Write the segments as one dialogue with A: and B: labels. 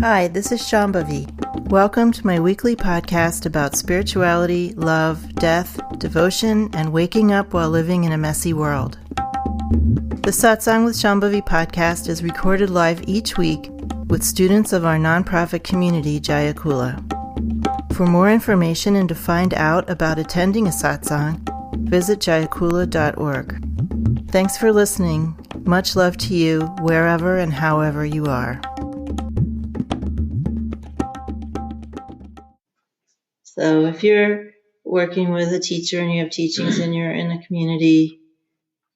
A: Hi, this is Shambhavi. Welcome to my weekly podcast about spirituality, love, death, devotion, and waking up while living in a messy world. The Satsang with Shambhavi podcast is recorded live each week with students of our nonprofit community, Jayakula. For more information and to find out about attending a satsang, visit jayakula.org. Thanks for listening. Much love to you, wherever and however you are. So if you're working with a teacher and you have teachings and you're in a community,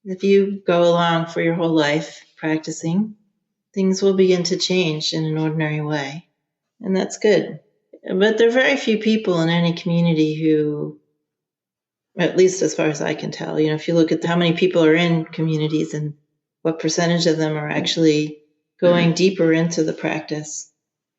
A: if you go along for your whole life practicing, things will begin to change in an ordinary way. And that's good. But there are very few people in any community who, at least as far as I can tell, if you look at how many people are in communities and what percentage of them are actually going deeper into the practice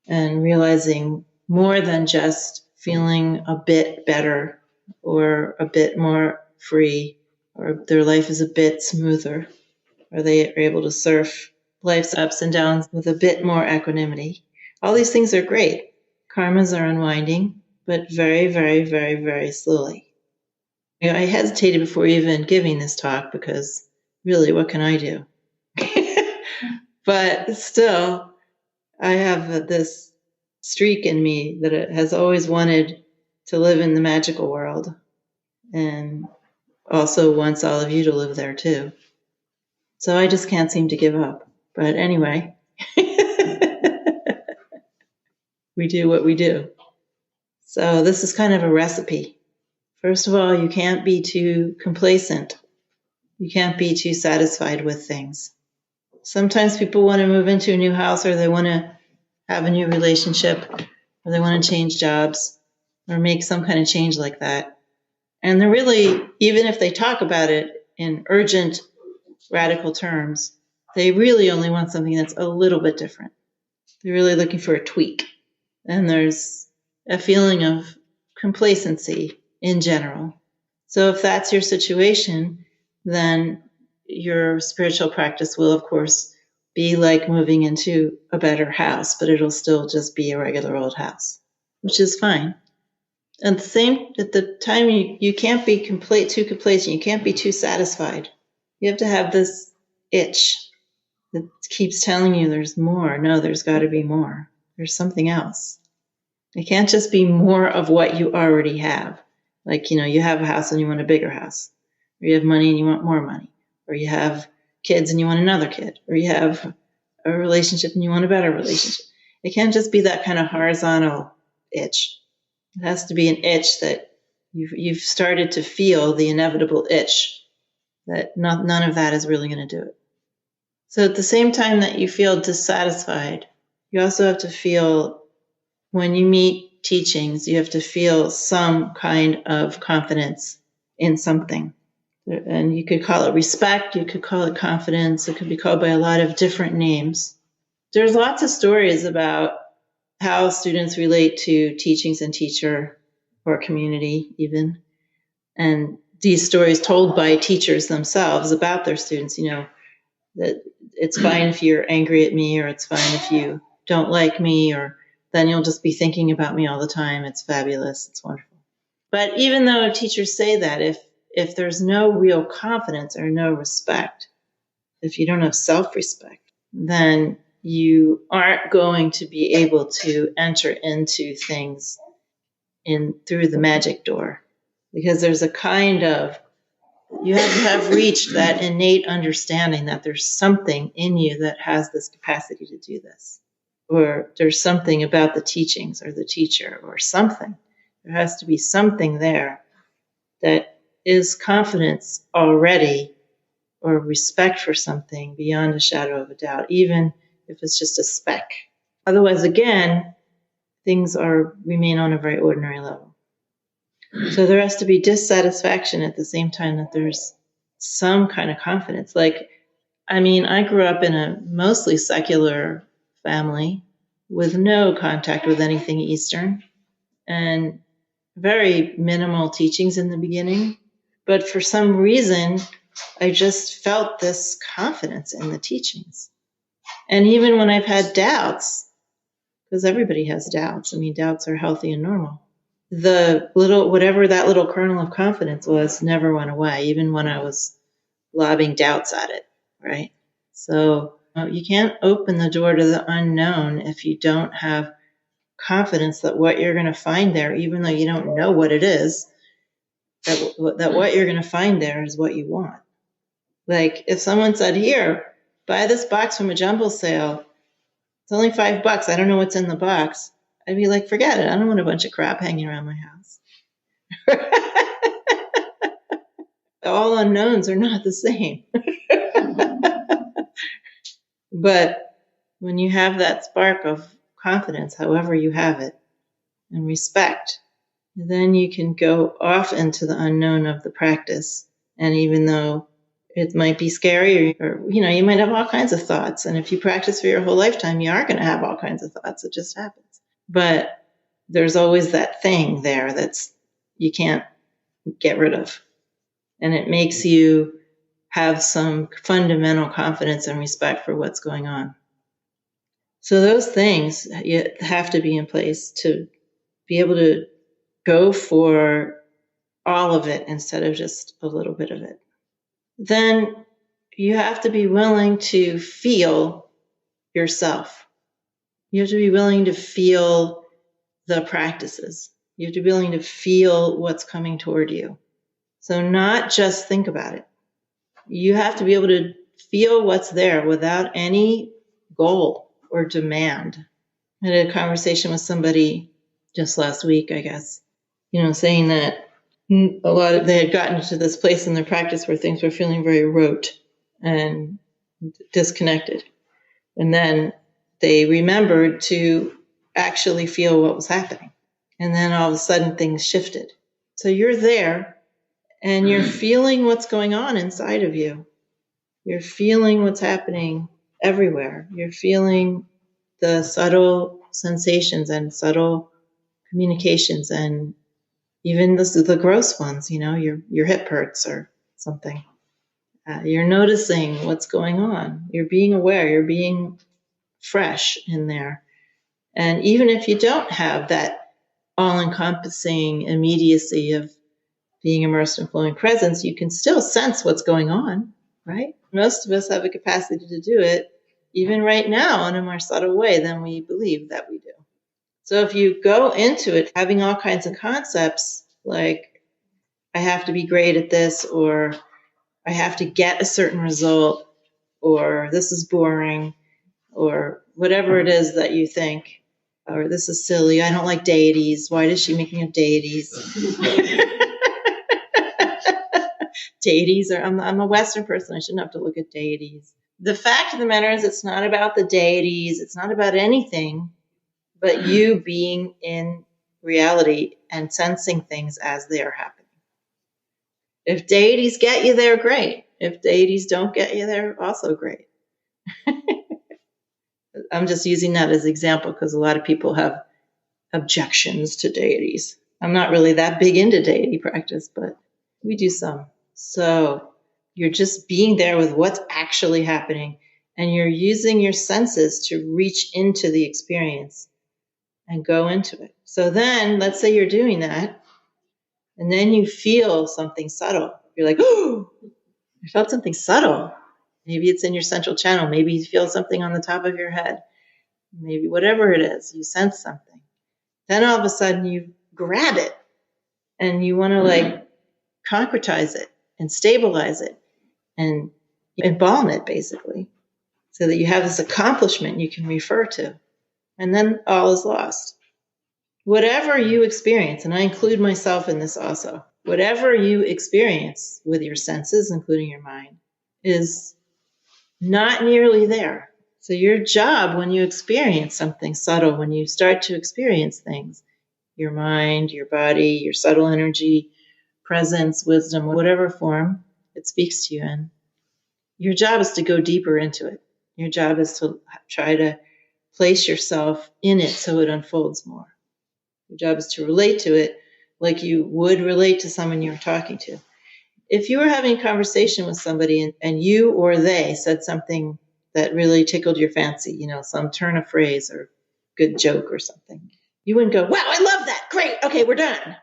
A: and realizing more than just feeling a bit better or a bit more free or their life is a bit smoother or they are able to surf life's ups and downs with a bit more equanimity. All these things are great. Karmas are unwinding, but very, very, very, very slowly. I hesitated before even giving this talk because really, what can I do? But still, I have this streak in me that it has always wanted to live in the magical world and also wants all of you to live there too. So I just can't seem to give up. But anyway, we do what we do. So this is kind of a recipe. First of all, you can't be too complacent. You can't be too satisfied with things. Sometimes people want to move into a new house or they want to have a new relationship or they want to change jobs or make some kind of change like that. And they're really, even if they talk about it in urgent, radical terms, they really only want something that's a little bit different. They're really looking for a tweak. And there's a feeling of complacency in general. So if that's your situation, then your spiritual practice will, of course, be like moving into a better house, but it'll still just be a regular old house, which is fine. At the time, you can't be too complacent. You can't be too satisfied. You have to have this itch that keeps telling you there's more. No, there's got to be more. There's something else. It can't just be more of what you already have. Like, you have a house and you want a bigger house, or you have money and you want more money, or you have kids and you want another kid, or you have a relationship and you want a better relationship. It can't just be that kind of horizontal itch. It has to be an itch that you've started to feel the inevitable itch that none of that is really going to do it. So at the same time that you feel dissatisfied, you also have to feel, when you meet teachings, you have to feel some kind of confidence in something. And you could call it respect, you could call it confidence, it could be called by a lot of different names. There's lots of stories about how students relate to teachings and teacher or community even. And these stories told by teachers themselves about their students, that it's fine if you're angry at me, or it's fine if you don't like me, or then you'll just be thinking about me all the time. It's fabulous. It's wonderful. But even though teachers say that, if there's no real confidence or no respect, if you don't have self-respect, then you aren't going to be able to enter into things through the magic door, because there's a kind of, you have to have reached that innate understanding that there's something in you that has this capacity to do this, or there's something about the teachings or the teacher or something. There has to be something there that is confidence already, or respect for something beyond a shadow of a doubt, even if it's just a speck. Otherwise, again, things remain on a very ordinary level. So there has to be dissatisfaction at the same time that there's some kind of confidence. I grew up in a mostly secular family with no contact with anything Eastern and very minimal teachings in the beginning. But for some reason, I just felt this confidence in the teachings. And even when I've had doubts, because everybody has doubts. I mean, doubts are healthy and normal. The little, whatever that little kernel of confidence was, never went away, even when I was lobbing doubts at it, right? So you can't open the door to the unknown if you don't have confidence that what you're going to find there, even though you don't know what it is, that what you're going to find there is what you want. Like if someone said, here, buy this box from a jumble sale. It's only $5. I don't know what's in the box. I'd be like, forget it. I don't want a bunch of crap hanging around my house. All unknowns are not the same. But when you have that spark of confidence, however you have it, and respect, then you can go off into the unknown of the practice. And even though it might be scary, or you might have all kinds of thoughts. And if you practice for your whole lifetime, you are going to have all kinds of thoughts. It just happens. But there's always that thing there that's you can't get rid of. And it makes you have some fundamental confidence and respect for what's going on. So those things have to be in place to be able to go for all of it instead of just a little bit of it. Then you have to be willing to feel yourself. You have to be willing to feel the practices. You have to be willing to feel what's coming toward you. So not just think about it. You have to be able to feel what's there without any goal or demand. I had a conversation with somebody just last week, I guess, saying that they had gotten to this place in their practice where things were feeling very rote and disconnected. And then they remembered to actually feel what was happening. And then all of a sudden things shifted. So you're there and you're feeling what's going on inside of you. You're feeling what's happening everywhere. You're feeling the subtle sensations and subtle communications, and even the gross ones, your hip hurts or something. You're noticing what's going on. You're being aware. You're being fresh in there. And even if you don't have that all-encompassing immediacy of being immersed in flowing presence, you can still sense what's going on, right? Most of us have a capacity to do it, even right now, in a more subtle way than we believe that we do. So if you go into it having all kinds of concepts like, I have to be great at this, or I have to get a certain result, or this is boring, or whatever it is that you think, or this is silly, I don't like deities, why does she make me up deities? Deities I'm a Western person, I shouldn't have to look at deities. The fact of the matter is, it's not about the deities, it's not about anything but you being in reality and sensing things as they are happening. If deities get you there, great. If deities don't get you there, also great. I'm just using that as an example because a lot of people have objections to deities. I'm not really that big into deity practice, but we do some. So you're just being there with what's actually happening, and you're using your senses to reach into the experience and go into it. So then, let's say you're doing that, and then you feel something subtle. You're like, oh, I felt something subtle. Maybe it's in your central channel. Maybe you feel something on the top of your head. Maybe whatever it is, you sense something. Then all of a sudden you grab it and you want to concretize it and stabilize it and embalm it, basically, so that you have this accomplishment you can refer to. And then all is lost. Whatever you experience, and I include myself in this also, whatever you experience with your senses, including your mind, is not nearly there. So your job when you experience something subtle, when you start to experience things, your mind, your body, your subtle energy, presence, wisdom, whatever form it speaks to you in, your job is to go deeper into it. Your job is to try to place yourself in it so it unfolds more. Your job is to relate to it like you would relate to someone you're talking to. If you were having a conversation with somebody and you or they said something that really tickled your fancy, some turn of phrase or good joke or something. You wouldn't go, wow, I love that. Great. Okay, we're done.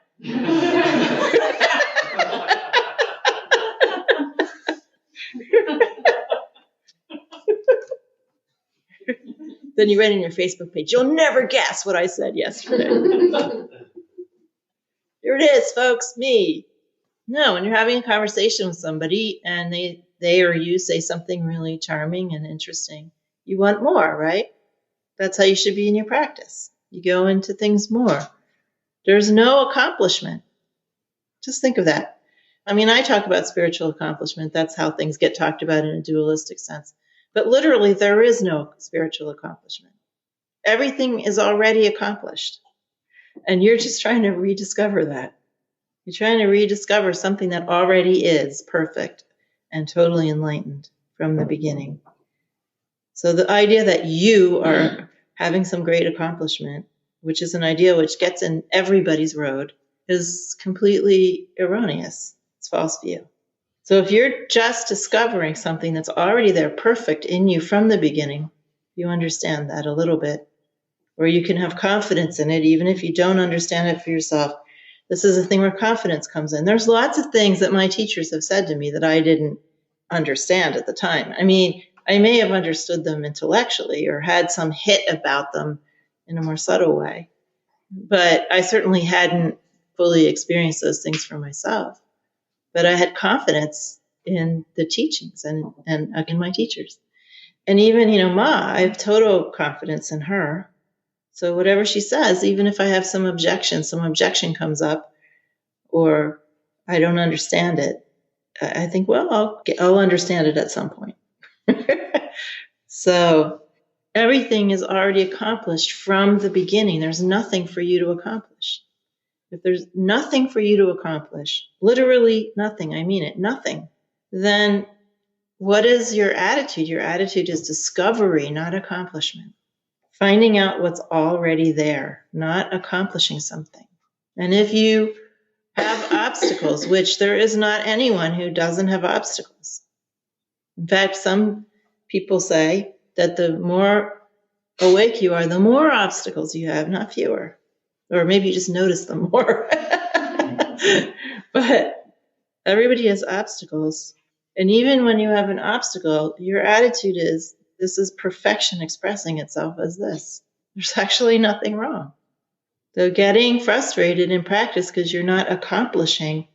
A: Then you write in your Facebook page, you'll never guess what I said yesterday. Here it is, folks, me. No, when you're having a conversation with somebody and they or you say something really charming and interesting, you want more, right? That's how you should be in your practice. You go into things more. There's no accomplishment. Just think of that. I mean, I talk about spiritual accomplishment. That's how things get talked about in a dualistic sense. But literally, there is no spiritual accomplishment. Everything is already accomplished. And you're just trying to rediscover that. You're trying to rediscover something that already is perfect and totally enlightened from the beginning. So the idea that you are having some great accomplishment, which is an idea which gets in everybody's road, is completely erroneous. It's false view. So if you're just discovering something that's already there, perfect in you from the beginning, you understand that a little bit, or you can have confidence in it, even if you don't understand it for yourself. This is a thing where confidence comes in. There's lots of things that my teachers have said to me that I didn't understand at the time. I mean, I may have understood them intellectually or had some hit about them in a more subtle way, but I certainly hadn't fully experienced those things for myself. But I had confidence in the teachings and in my teachers. And even, Ma, I have total confidence in her. So whatever she says, even if I have some objection comes up, or I don't understand it, I think, well, I'll understand it at some point. So everything is already accomplished from the beginning. There's nothing for you to accomplish. If there's nothing for you to accomplish, literally nothing, I mean it, nothing, then what is your attitude? Your attitude is discovery, not accomplishment. Finding out what's already there, not accomplishing something. And if you have obstacles, which there is not anyone who doesn't have obstacles. In fact, some people say that the more awake you are, the more obstacles you have, not fewer. Or maybe you just notice them more. But everybody has obstacles. And even when you have an obstacle, your attitude is, this is perfection expressing itself as this. There's actually nothing wrong. So getting frustrated in practice because you're not accomplishing,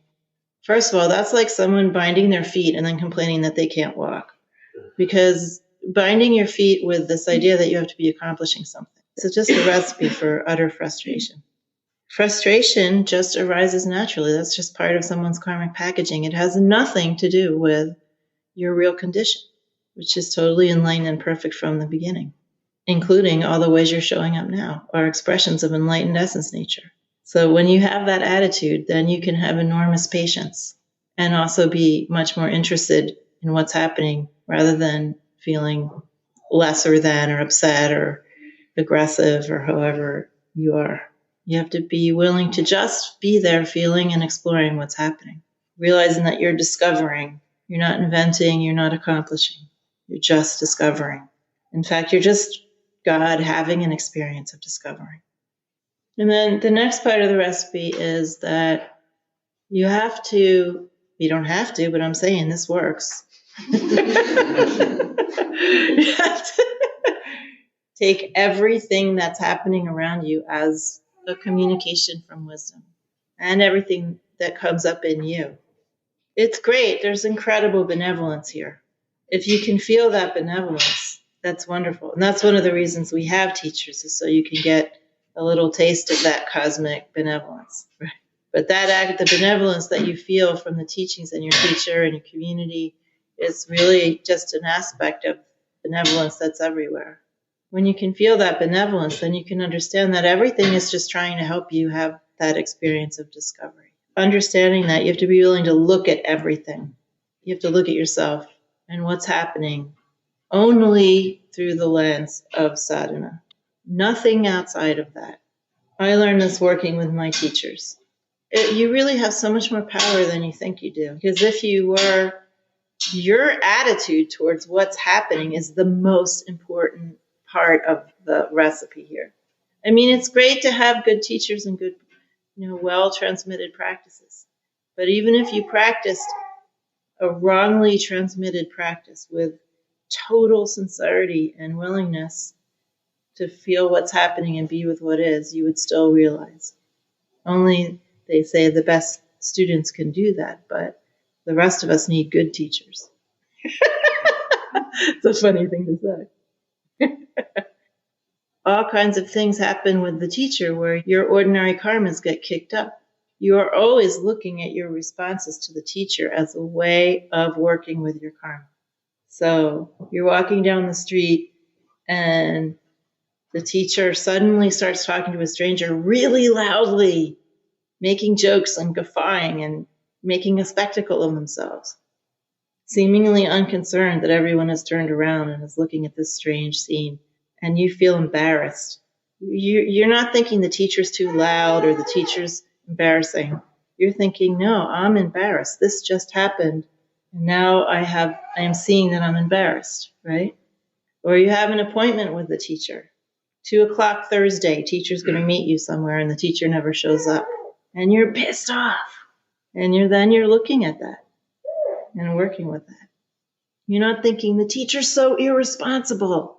A: first of all, that's like someone binding their feet and then complaining that they can't walk. Because binding your feet with this idea that you have to be accomplishing something. It's just a recipe for utter frustration. Frustration just arises naturally. That's just part of someone's karmic packaging. It has nothing to do with your real condition, which is totally enlightened and perfect from the beginning, including all the ways you're showing up now are expressions of enlightened essence nature. So when you have that attitude, then you can have enormous patience and also be much more interested in what's happening rather than feeling lesser than or upset or aggressive or however you are. You have to be willing to just be there feeling and exploring what's happening, realizing that you're discovering. You're not inventing, you're not accomplishing. You're just discovering. In fact, you're just God having an experience of discovering. And then the next part of the recipe is that you don't have to, but I'm saying this works. You have to take everything that's happening around you as a communication from wisdom and everything that comes up in you. It's great. There's incredible benevolence here. If you can feel that benevolence, that's wonderful. And that's one of the reasons we have teachers, is so you can get a little taste of that cosmic benevolence. Right? But the benevolence that you feel from the teachings and your teacher and your community is really just an aspect of benevolence that's everywhere. When you can feel that benevolence, then you can understand that everything is just trying to help you have that experience of discovery. Understanding that, you have to be willing to look at everything. You have to look at yourself and what's happening only through the lens of sadhana. Nothing outside of that. I learned this working with my teachers. You really have so much more power than you think you do. Because if you were, your attitude towards what's happening is the most important part of the recipe here. I mean, it's great to have good teachers and good, well-transmitted practices. But even if you practiced a wrongly transmitted practice with total sincerity and willingness to feel what's happening and be with what is, you would still realize. Only, they say, the best students can do that, but the rest of us need good teachers. It's a funny thing to say. All kinds of things happen with the teacher where your ordinary karmas get kicked up. You are always looking at your responses to the teacher as a way of working with your karma. So you're walking down the street and the teacher suddenly starts talking to a stranger really loudly, making jokes and guffawing and making a spectacle of themselves, seemingly unconcerned that everyone has turned around and is looking at this strange scene, and you feel embarrassed. You're not thinking the teacher's too loud or the teacher's embarrassing. You're thinking, no, I'm embarrassed. This just happened. And now I am seeing that I'm embarrassed, right? Or you have an appointment with the teacher. 2:00 Thursday, teacher's going to meet you somewhere and the teacher never shows up. And you're pissed off. And you're looking at that and working with that. You're not thinking the teacher's so irresponsible.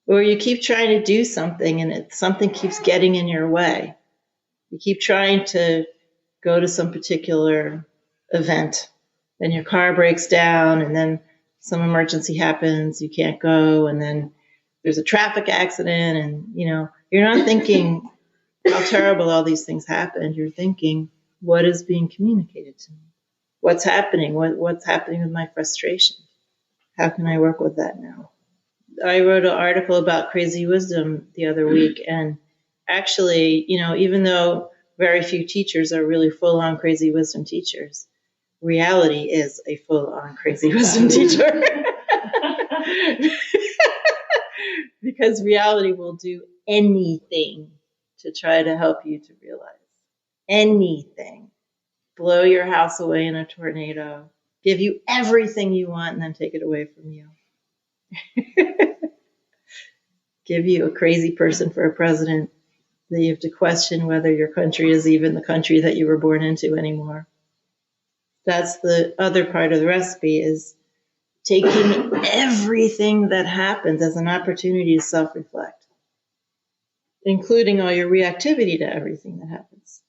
A: Or you keep trying to do something and something keeps getting in your way. You keep trying to go to some particular event, then your car breaks down, and then some emergency happens, you can't go, and then there's a traffic accident, and you're not thinking how terrible all these things happened. You're thinking, what is being communicated to me? What's happening? What's happening with my frustration? How can I work with that now? I wrote an article about crazy wisdom the other week, and actually, even though very few teachers are really full-on crazy wisdom teachers, reality is a full-on crazy wisdom teacher. Because reality will do anything to try to help you to realize. Anything. Blow your house away in a tornado, give you everything you want, and then take it away from you. Give you a crazy person for a president that you have to question whether your country is even the country that you were born into anymore. That's the other part of the recipe, is taking everything that happens as an opportunity to self-reflect, including all your reactivity to everything that happens.